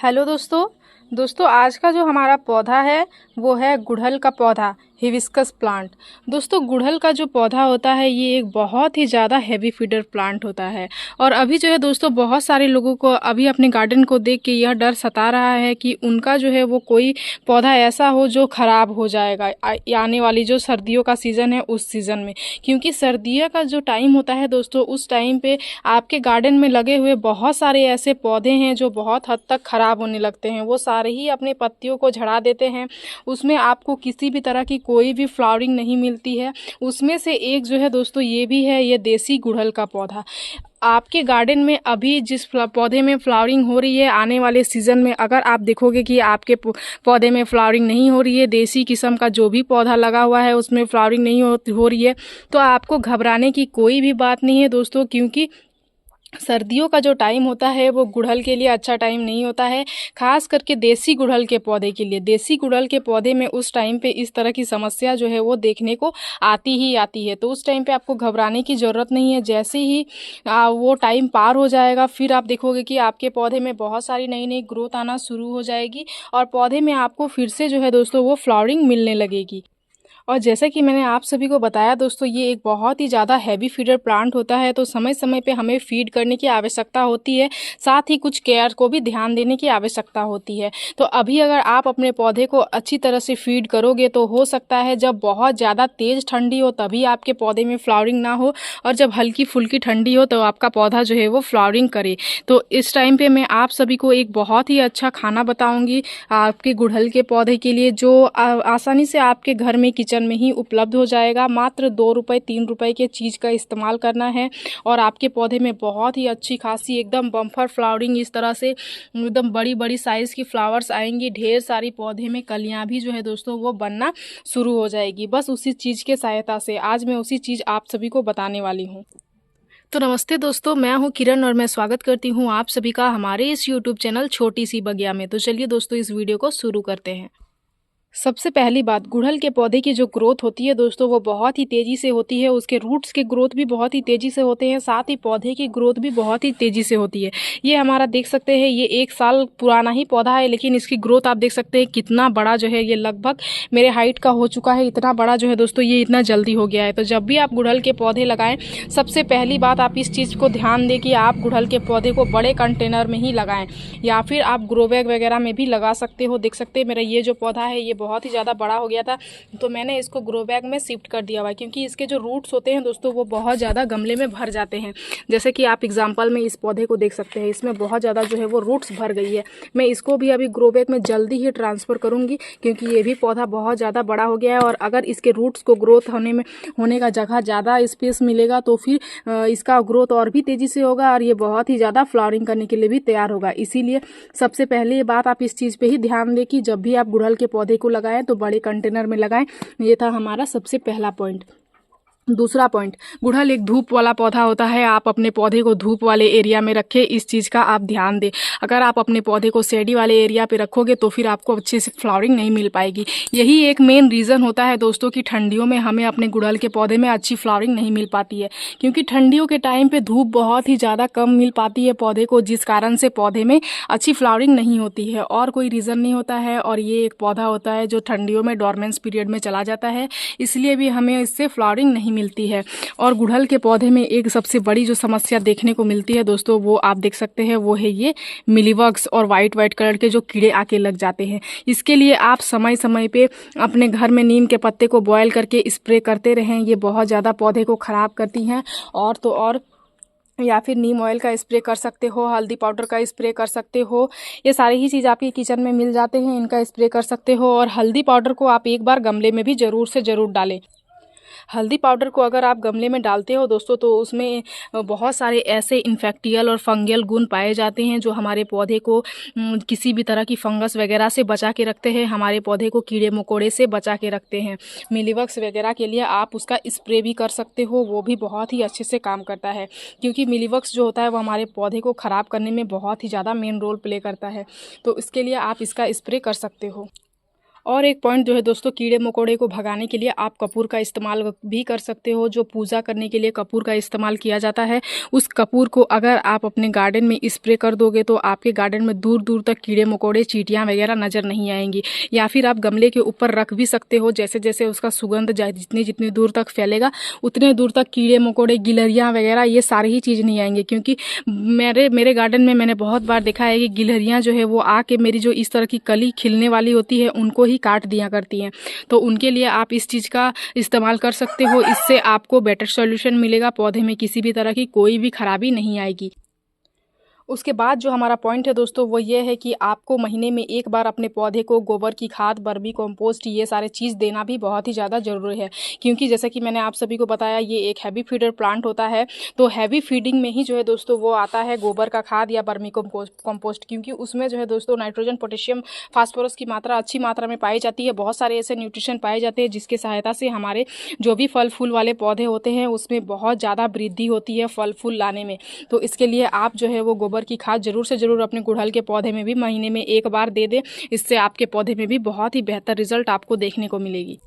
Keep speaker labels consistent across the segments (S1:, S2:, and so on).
S1: Hello दोस्तों आज का जो हमारा पौधा है वो है गुड़हल का पौधा, हिबिस्कस प्लांट। दोस्तों गुड़हल का जो पौधा होता है ये एक बहुत ही ज़्यादा हैवी फीडर प्लांट होता है। और अभी जो है दोस्तों बहुत सारे लोगों को अभी अपने गार्डन को देख के यह डर सता रहा है कि उनका जो है वो कोई पौधा ऐसा हो जो ख़राब हो जाएगा आने वाली जो सर्दियों का सीज़न है उस सीज़न में। क्योंकि सर्दियों का जो टाइम होता है दोस्तों उस टाइम पे आपके गार्डन में लगे हुए बहुत सारे ऐसे पौधे हैं जो बहुत हद तक ख़राब होने लगते हैं। वो सारे ही अपने पत्तियों को झड़ा देते हैं, उसमें आपको किसी भी तरह की कोई भी फ्लावरिंग नहीं मिलती है। उसमें से एक जो है दोस्तों ये भी है, ये देसी गुड़हल का पौधा। आपके गार्डन में अभी जिस पौधे में फ्लावरिंग हो रही है आने वाले सीज़न में अगर आप देखोगे कि आपके पौधे में फ्लावरिंग नहीं हो रही है, देसी किस्म का जो भी पौधा लगा हुआ है उसमें फ्लावरिंग नहीं हो रही है, तो आपको घबराने की कोई भी बात नहीं है दोस्तों। क्योंकि सर्दियों का जो टाइम होता है वो गुड़हल के लिए अच्छा टाइम नहीं होता है, खास करके देसी गुड़हल के पौधे के लिए। देसी गुड़हल के पौधे में उस टाइम पे इस तरह की समस्या जो है वो देखने को आती ही आती है। तो उस टाइम पे आपको घबराने की ज़रूरत नहीं है। जैसे ही वो टाइम पार हो जाएगा फिर आप देखोगे कि आपके पौधे में बहुत सारी नई नई ग्रोथ आना शुरू हो जाएगी और पौधे में आपको फिर से जो है दोस्तों वो फ्लावरिंग मिलने लगेगी। और जैसा कि मैंने आप सभी को बताया दोस्तों ये एक बहुत ही ज़्यादा हैवी फीडर प्लांट होता है, तो समय समय पे हमें फीड करने की आवश्यकता होती है, साथ ही कुछ केयर को भी ध्यान देने की आवश्यकता होती है। तो अभी अगर आप अपने पौधे को अच्छी तरह से फीड करोगे तो हो सकता है जब बहुत ज़्यादा तेज़ ठंडी हो तभी आपके पौधे में फ्लावरिंग ना हो, और जब हल्की फुल्की ठंडी हो तो आपका पौधा जो है वो फ्लावरिंग करे। तो इस टाइम पर मैं आप सभी को एक बहुत ही अच्छा खाना बताऊँगी आपके गुड़हल के पौधे के लिए, जो आसानी से आपके घर में किचन में ही उपलब्ध हो जाएगा। मात्र 2 रुपये 3 रुपये के चीज़ का इस्तेमाल करना है और आपके पौधे में बहुत ही अच्छी खासी एकदम बम्पर फ्लावरिंग, इस तरह से एकदम बड़ी बड़ी साइज़ की फ्लावर्स आएंगी। ढेर सारी पौधे में कलियां भी जो है दोस्तों वो बनना शुरू हो जाएगी, बस उसी चीज़ के सहायता से। आज मैं उसी चीज़ आप सभी को बताने वाली हूँ। तो नमस्ते दोस्तों, मैं हूँ किरण और मैं स्वागत करती हूँ आप सभी का हमारे इस यूट्यूब चैनल छोटी सी बगिया में। तो चलिए दोस्तों इस वीडियो को शुरू करते हैं। सबसे पहली बात, गुड़हल के पौधे की जो ग्रोथ होती है दोस्तों वो बहुत ही तेज़ी से होती है। उसके रूट्स के ग्रोथ भी बहुत ही तेज़ी से होते हैं, साथ ही पौधे की ग्रोथ भी बहुत ही तेज़ी से होती है। ये हमारा देख सकते हैं ये 1 साल पुराना ही पौधा है, लेकिन इसकी ग्रोथ आप देख सकते हैं कितना बड़ा जो है, ये लगभग मेरे हाइट का हो चुका है। इतना बड़ा जो है दोस्तों ये इतना जल्दी हो गया है। तो जब भी आप गुड़हल के पौधे लगाएं, सबसे पहली बात आप इस चीज़ को ध्यान दें कि आप गुड़हल के पौधे को बड़े कंटेनर में ही लगाएं, या फिर आप ग्रो बैग वगैरह में भी लगा सकते हो। देख सकते हैं मेरा ये जो पौधा है ये बहुत ही ज़्यादा बड़ा हो गया था, तो मैंने इसको ग्रो बैग में शिफ्ट कर दिया हुआ है, क्योंकि इसके जो रूट्स होते हैं दोस्तों वो बहुत ज़्यादा गमले में भर जाते हैं। जैसे कि आप एग्जांपल में इस पौधे को देख सकते हैं, इसमें बहुत ज़्यादा जो है वो रूट्स भर गई है। मैं इसको भी अभी ग्रो बैग में जल्दी ही ट्रांसफ़र करूँगी, क्योंकि ये भी पौधा बहुत ज़्यादा बड़ा हो गया है। और अगर इसके रूट्स को ग्रोथ होने का जगह ज़्यादा स्पेस मिलेगा तो फिर इसका ग्रोथ और भी तेज़ी से होगा और ये बहुत ही ज़्यादा फ्लावरिंग करने के लिए भी तैयार होगा। इसीलिए सबसे पहले ये बात आप इस चीज़ पे ही ध्यान दें कि जब भी आप गुड़हल के पौधे को लगाएं तो बड़े कंटेनर में लगाएं। ये था हमारा सबसे पहला पॉइंट। दूसरा पॉइंट, गुड़हल एक धूप वाला पौधा होता है। आप अपने पौधे को धूप वाले एरिया में रखें, इस चीज़ का आप ध्यान दें। अगर आप अपने पौधे को शेडी वाले एरिया पे रखोगे तो फिर आपको अच्छे से फ्लावरिंग नहीं मिल पाएगी। यही एक मेन रीज़न होता है दोस्तों कि ठंडियों में हमें अपने गुड़हल के पौधे में अच्छी फ्लावरिंग नहीं मिल पाती है, क्योंकि ठंडियों के टाइम पर धूप बहुत ही ज़्यादा कम मिल पाती है पौधे को, जिस कारण से पौधे में अच्छी फ्लावरिंग नहीं होती है। और कोई रीज़न नहीं होता है। और ये एक पौधा होता है जो ठंडियों में डॉर्मेंस पीरियड में चला जाता है, इसलिए भी हमें इससे फ्लावरिंग नहीं मिलती है। और गुड़हल के पौधे में एक सबसे बड़ी जो समस्या देखने को मिलती है दोस्तों वो आप देख सकते हैं, वो है ये मिलीबग्स और वाइट कलर के जो कीड़े आके लग जाते हैं। इसके लिए आप समय समय पे अपने घर में नीम के पत्ते को बॉयल करके स्प्रे करते रहें। ये बहुत ज़्यादा पौधे को ख़राब करती हैं। और तो और या फिर नीम ऑयल का स्प्रे कर सकते हो, हल्दी पाउडर का स्प्रे कर सकते हो। ये सारी ही चीज़ आपके किचन में मिल जाते हैं, इनका स्प्रे कर सकते हो। और हल्दी पाउडर को आप एक बार गमले में भी ज़रूर से ज़रूर डालें। हल्दी पाउडर को अगर आप गमले में डालते हो दोस्तों तो उसमें बहुत सारे ऐसे इन्फेक्टियल और फंगल गुण पाए जाते हैं जो हमारे पौधे को किसी भी तरह की फंगस वगैरह से बचा के रखते हैं, हमारे पौधे को कीड़े मकोड़े से बचा के रखते हैं। मिलीबग्स वगैरह के लिए आप उसका स्प्रे भी कर सकते हो, वो भी बहुत ही अच्छे से काम करता है, क्योंकि मिलीबग्स जो होता है वो हमारे पौधे को ख़राब करने में बहुत ही ज़्यादा मेन रोल प्ले करता है। तो इसके लिए आप इसका स्प्रे कर सकते हो। और एक पॉइंट जो है दोस्तों, कीड़े मकोड़े को भगाने के लिए आप कपूर का इस्तेमाल भी कर सकते हो। जो पूजा करने के लिए कपूर का इस्तेमाल किया जाता है, उस कपूर को अगर आप अपने गार्डन में स्प्रे कर दोगे तो आपके गार्डन में दूर दूर तक कीड़े मकोड़े, चींटियाँ वगैरह नज़र नहीं आएंगी। या फिर आप गमले के ऊपर रख भी सकते हो। जैसे जैसे उसका सुगंध जितनी जितनी दूर तक फैलेगा उतने दूर तक कीड़े मकोड़े, गिलहरियाँ वगैरह ये सारी ही चीज़ नहीं आएंगे। क्योंकि मेरे गार्डन में मैंने बहुत बार देखा है कि गिलहरियाँ जो है वो आके मेरी जो इस तरह की कली खिलने वाली होती है उनको ही काट दिया करती हैं। तो उनके लिए आप इस चीज़ का इस्तेमाल कर सकते हो। इससे आपको बेटर सॉल्यूशन मिलेगा, पौधे में किसी भी तरह की कोई भी खराबी नहीं आएगी। उसके बाद जो हमारा पॉइंट है दोस्तों, वो ये है कि आपको महीने में एक बार अपने पौधे को गोबर की खाद, वर्मी कंपोस्ट, ये सारे चीज़ देना भी बहुत ही ज़्यादा ज़रूरी है। क्योंकि जैसा कि मैंने आप सभी को बताया, ये एक हैवी फीडर प्लांट होता है। तो हैवी फीडिंग में ही जो है दोस्तों वो आता है गोबर का खाद या वर्मी कंपोस्ट। क्योंकि उसमें जो है दोस्तों नाइट्रोजन, पोटेशियम, फास्फोरस की मात्रा अच्छी मात्रा में पाई जाती है। बहुत सारे ऐसे न्यूट्रिशन पाए जाते हैं जिसकी सहायता से हमारे जो भी फल फूल वाले पौधे होते हैं उसमें बहुत ज़्यादा वृद्धि होती है फल फूल लाने में। तो इसके लिए आप जो है वो गोबर की खाद जरूर से जरूर अपने गुड़हल के पौधे में भी महीने में एक बार दे दें। इससे आपके पौधे में भी बहुत ही बेहतर रिजल्ट आपको देखने को मिलेगी।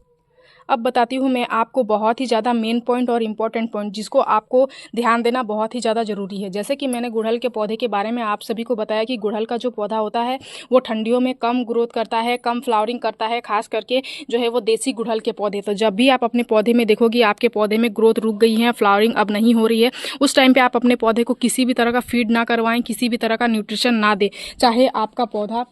S1: अब बताती हूँ मैं आपको बहुत ही ज़्यादा मेन पॉइंट और इम्पॉर्टेंट पॉइंट जिसको आपको ध्यान देना बहुत ही ज़्यादा ज़रूरी है। जैसे कि मैंने गुड़हल के पौधे के बारे में आप सभी को बताया कि गुड़हल का जो पौधा होता है वो ठंडियों में कम ग्रोथ करता है, कम फ्लावरिंग करता है, खास करके जो है वो देसी गुड़हल के पौधे। तो जब भी आप अपने पौधे में देखोगे आपके पौधे में ग्रोथ रुक गई है, फ्लावरिंग अब नहीं हो रही है, उस टाइम पर आप अपने पौधे को किसी भी तरह का फीड ना करवाएं, किसी भी तरह का न्यूट्रिशन ना दें। चाहे आपका पौधा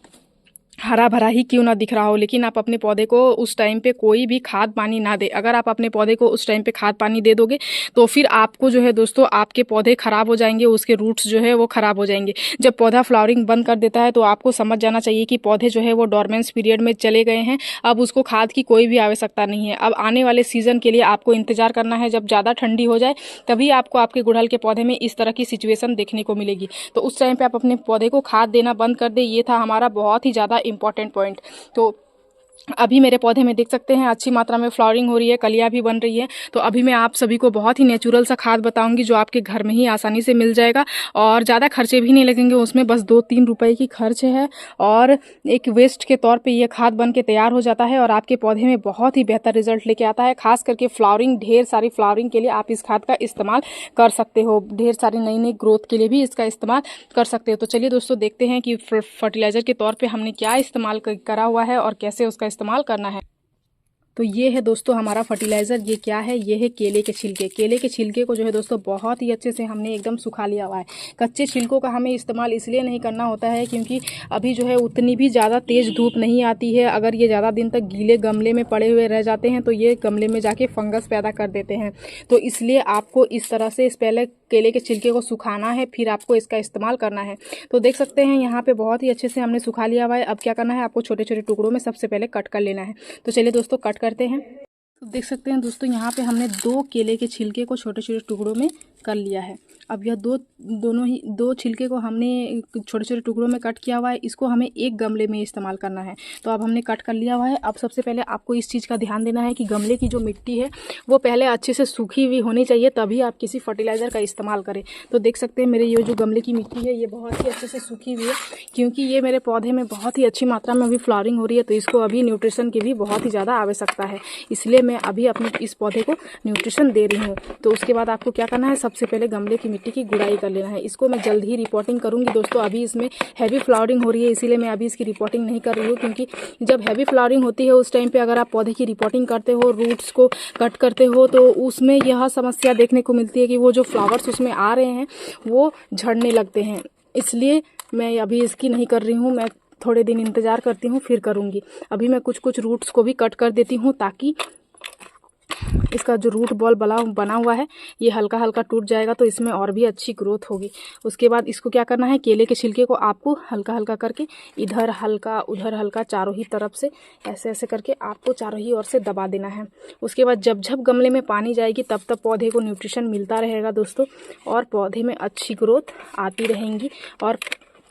S1: हरा भरा ही क्यों ना दिख रहा हो, लेकिन आप अपने पौधे को उस टाइम पे कोई भी खाद पानी ना दे। अगर आप अपने पौधे को उस टाइम पे खाद पानी दे दोगे तो फिर आपको जो है दोस्तों आपके पौधे खराब हो जाएंगे, उसके रूट्स जो है वो खराब हो जाएंगे। जब पौधा फ्लावरिंग बंद कर देता है तो आपको समझ जाना चाहिए कि पौधे जो है वो डोरमेंस पीरियड में चले गए हैं। अब उसको खाद की कोई भी आवश्यकता नहीं है। अब आने वाले सीजन के लिए आपको इंतजार करना है। जब ज़्यादा ठंडी हो जाए तभी आपको आपके गुड़हल के पौधे में इस तरह की सिचुएशन देखने को मिलेगी। तो उस टाइम पे आप अपने पौधे को खाद देना बंद कर दे। ये था हमारा बहुत ही ज़्यादा इंपॉर्टेंट पॉइंट। तो अभी मेरे पौधे में देख सकते हैं अच्छी मात्रा में फ्लावरिंग हो रही है, कलियां भी बन रही है। तो अभी मैं आप सभी को बहुत ही नेचुरल सा खाद बताऊंगी जो आपके घर में ही आसानी से मिल जाएगा और ज़्यादा खर्चे भी नहीं लगेंगे। उसमें बस 2-3 रुपए की खर्च है और एक वेस्ट के तौर पे ये खाद बन के तैयार हो जाता है और आपके पौधे में बहुत ही बेहतर रिजल्ट लेके आता है। खास करके फ्लावरिंग, ढेर सारी फ्लावरिंग के लिए आप इस खाद का इस्तेमाल कर सकते हो। ढेर सारी नई नई ग्रोथ के लिए भी इसका इस्तेमाल कर सकते हो। तो चलिए दोस्तों देखते हैं कि फर्टिलाइज़र के तौर पर हमने क्या इस्तेमाल करा हुआ है और कैसे उसका इस्तेमाल करना है। तो ये है दोस्तों हमारा फर्टिलाइज़र। ये क्या है? ये है केले के छिलके। केले के छिलके को जो है दोस्तों बहुत ही अच्छे से हमने एकदम सुखा लिया हुआ है। कच्चे छिलकों का हमें इस्तेमाल इसलिए नहीं करना होता है क्योंकि अभी जो है उतनी भी ज़्यादा तेज़ धूप नहीं आती है। अगर ये ज़्यादा दिन तक गीले गमले में पड़े हुए रह जाते हैं तो ये गमले में जाके फंगस पैदा कर देते हैं। तो इसलिए आपको इस तरह से पहले केले के छिलके को सुखाना है, फिर आपको इसका इस्तेमाल करना है। तो देख सकते हैं यहाँ पे बहुत ही अच्छे से हमने सुखा लिया हुआ है। अब क्या करना है, आपको छोटे छोटे टुकड़ों में सबसे पहले कट कर लेना है। तो चलिए दोस्तों कट करते हैं। तो देख सकते हैं दोस्तों यहाँ पे हमने 2 केले के छिलके को छोटे छोटे टुकड़ों में कर लिया है। अब यह दोनों ही 2 छिलके को हमने छोटे छोटे टुकड़ों में कट किया हुआ है। इसको हमें एक गमले में इस्तेमाल करना है। तो अब हमने कट कर लिया हुआ है। अब सबसे पहले आपको इस चीज़ का ध्यान देना है कि गमले की जो मिट्टी है वो पहले अच्छे से सूखी हुई होनी चाहिए, तभी आप किसी फर्टिलाइज़र का इस्तेमाल करें। तो देख सकते हैं मेरे ये जो गमले की मिट्टी है ये बहुत ही अच्छे से सूखी हुई है क्योंकि ये मेरे पौधे में बहुत ही अच्छी मात्रा में अभी फ्लावरिंग हो रही है। तो इसको अभी न्यूट्रिशन की भी बहुत ही ज़्यादा आवश्यकता है, इसलिए मैं अभी अपने इस पौधे को न्यूट्रिशन दे रही हूँ। तो उसके बाद आपको क्या करना है, सबसे पहले गमले की मिट्टी की गुड़ाई कर लेना है। इसको मैं जल्द ही रिपोर्टिंग करूँगी दोस्तों। अभी इसमें हैवी फ्लावरिंग हो रही है इसीलिए मैं अभी इसकी रिपोर्टिंग नहीं कर रही हूँ, क्योंकि जब हैवी फ्लावरिंग होती है उस टाइम पे अगर आप पौधे की रिपोर्टिंग करते हो, रूट्स को कट करते हो, तो उसमें यह समस्या देखने को मिलती है कि वो जो फ्लावर्स उसमें आ रहे हैं वो झड़ने लगते हैं। इसलिए मैं अभी इसकी नहीं कर रही हूँ, मैं थोड़े दिन इंतज़ार करती हूँ फिर करूँगी। अभी मैं कुछ कुछ रूट्स को भी कट कर देती हूँ ताकि इसका जो रूट बॉल बना हुआ है ये हल्का हल्का टूट जाएगा, तो इसमें और भी अच्छी ग्रोथ होगी। उसके बाद इसको क्या करना है, केले के छिलके को आपको हल्का हल्का करके इधर हल्का उधर हल्का चारों ही तरफ से ऐसे ऐसे करके आपको चारों ही ओर से दबा देना है। उसके बाद जब जब गमले में पानी जाएगी तब तब पौधे को न्यूट्रिशन मिलता रहेगा दोस्तों, और पौधे में अच्छी ग्रोथ आती रहेंगी और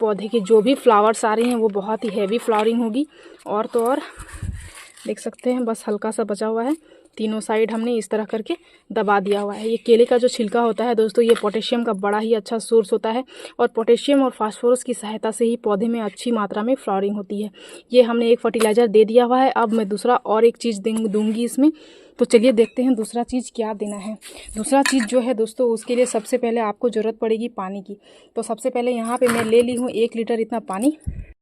S1: पौधे के जो भी फ्लावर्स आ रही हैं वो बहुत ही हैवी फ्लावरिंग होगी। और तो और देख सकते हैं बस हल्का सा बचा हुआ है, तीनों साइड हमने इस तरह करके दबा दिया हुआ है। ये केले का जो छिलका होता है दोस्तों, ये पोटेशियम का बड़ा ही अच्छा सोर्स होता है और पोटेशियम और फास्फोरस की सहायता से ही पौधे में अच्छी मात्रा में फ्लावरिंग होती है। ये हमने एक फर्टिलाइज़र दे दिया हुआ है। अब मैं दूसरा और एक चीज़ दूंगी इसमें। तो चलिए देखते हैं दूसरा चीज़ क्या देना है। दूसरा चीज़ जो है दोस्तों, उसके लिए सबसे पहले आपको ज़रूरत पड़ेगी पानी की। तो सबसे पहले यहाँ पे मैं ले ली हूँ 1 लीटर इतना पानी।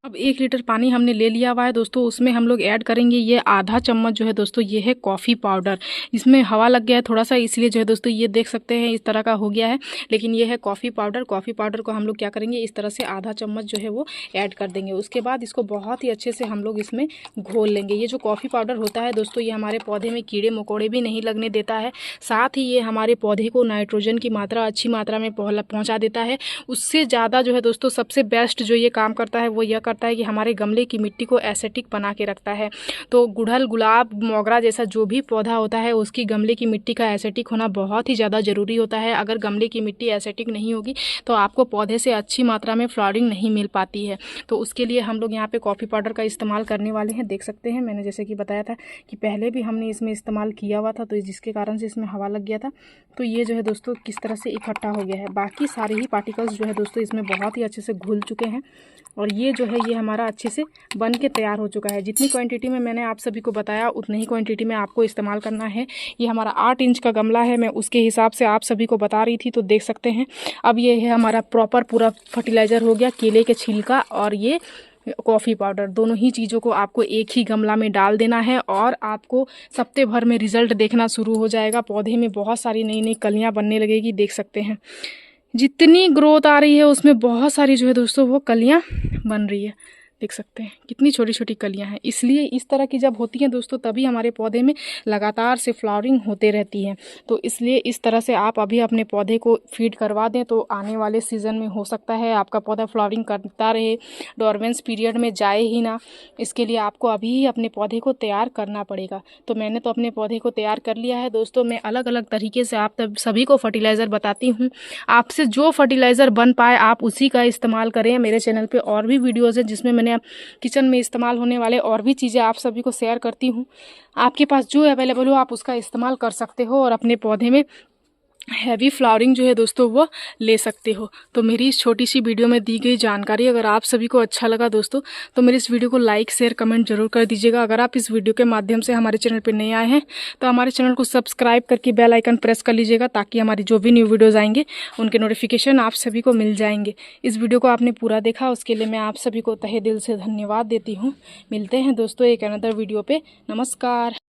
S1: अब 1 लीटर पानी हमने ले लिया हुआ है दोस्तों, उसमें हम लोग ऐड करेंगे ये आधा चम्मच जो है दोस्तों, ये है कॉफ़ी पाउडर। इसमें हवा लग गया है थोड़ा सा, इसलिए जो है दोस्तों ये देख सकते हैं इस तरह का हो गया है, लेकिन ये है कॉफ़ी पाउडर। कॉफ़ी पाउडर को हम लोग क्या करेंगे, इस तरह से आधा चम्मच जो है वो ऐड कर देंगे। उसके बाद इसको बहुत ही अच्छे से हम लोग इसमें घोल लेंगे। ये जो कॉफ़ी पाउडर होता है दोस्तों, ये हमारे पौधे में कीड़े मकोड़े भी नहीं लगने देता है, साथ ही ये हमारे पौधे को नाइट्रोजन की मात्रा अच्छी मात्रा में पहुँचा देता है। उससे ज़्यादा जो है दोस्तों सबसे बेस्ट जो ये काम करता है वो यह करता है कि हमारे गमले की मिट्टी को एसिडिक बना के रखता है। तो गुड़हल, गुलाब, मोगरा जैसा जो भी पौधा होता है उसकी गमले की मिट्टी का एसिडिक होना बहुत ही ज़्यादा ज़रूरी होता है। अगर गमले की मिट्टी एसिडिक नहीं होगी तो आपको पौधे से अच्छी मात्रा में फ्लावरिंग नहीं मिल पाती है। तो उसके लिए हम लोग यहाँ पे कॉफ़ी पाउडर का इस्तेमाल करने वाले हैं। देख सकते हैं मैंने जैसे कि बताया था कि पहले भी हमने इसमें इस्तेमाल किया हुआ था, तो जिसके कारण से इसमें हवा लग गया था। तो ये जो है दोस्तों किस तरह से इकट्ठा हो गया है। बाकी सारे ही पार्टिकल्स जो है दोस्तों इसमें बहुत ही अच्छे से घुल चुके हैं और ये जो है ये हमारा अच्छे से बन के तैयार हो चुका है। जितनी क्वांटिटी में मैंने आप सभी को बताया उतनी ही क्वांटिटी में आपको इस्तेमाल करना है। ये हमारा 8 इंच का गमला है, मैं उसके हिसाब से आप सभी को बता रही थी, तो देख सकते हैं। अब ये है हमारा प्रॉपर पूरा फर्टिलाइज़र हो गया, केले के छिलका और ये कॉफ़ी पाउडर, दोनों ही चीज़ों को आपको एक ही गमला में डाल देना है और आपको हफ्ते भर में रिज़ल्ट देखना शुरू हो जाएगा। पौधे में बहुत सारी नई नई कलियाँ बनने लगेगी। देख सकते हैं जितनी ग्रोथ आ रही है उसमें बहुत सारी जो है दोस्तों वो कलियाँ बन रही है। देख सकते हैं कितनी छोटी छोटी कलियां हैं। इसलिए इस तरह की जब होती हैं दोस्तों तभी हमारे पौधे में लगातार से फ्लावरिंग होते रहती है। तो इसलिए इस तरह से आप अभी अपने पौधे को फीड करवा दें तो आने वाले सीज़न में हो सकता है आपका पौधा फ्लावरिंग करता रहे, डोरमेंस पीरियड में जाए ही ना। इसके लिए आपको अभी ही अपने पौधे को तैयार करना पड़ेगा। तो मैंने तो अपने पौधे को तैयार कर लिया है दोस्तों। मैं अलग अलग तरीके से आप सभी को फर्टिलाइज़र बताती हूँ। आपसे जो फर्टिलाइज़र बन पाए आप उसी का इस्तेमाल करें। मेरे चैनल पर और भी वीडियोज़ हैं जिसमें मैंने किचन में इस्तेमाल होने वाले और भी चीज़ें आप सभी को शेयर करती हूँ। आपके पास जो अवेलेबल हो आप उसका इस्तेमाल कर सकते हो और अपने पौधे में हैवी फ्लावरिंग जो है दोस्तों वो ले सकते हो। तो मेरी इस छोटी सी वीडियो में दी गई जानकारी अगर आप सभी को अच्छा लगा दोस्तों तो मेरी इस वीडियो को लाइक, शेयर, कमेंट जरूर कर दीजिएगा। अगर आप इस वीडियो के माध्यम से हमारे चैनल पर नए आए हैं तो हमारे चैनल को सब्सक्राइब करके बेल आइकन प्रेस कर लीजिएगा ताकि हमारी जो भी न्यू वीडियोज़ आएंगे उनके नोटिफिकेशन आप सभी को मिल जाएंगे। इस वीडियो को आपने पूरा देखा उसके लिए मैं आप सभी को तहे दिल से धन्यवाद देती हूँ। मिलते हैं दोस्तों एक अनदर वीडियो पे। नमस्कार।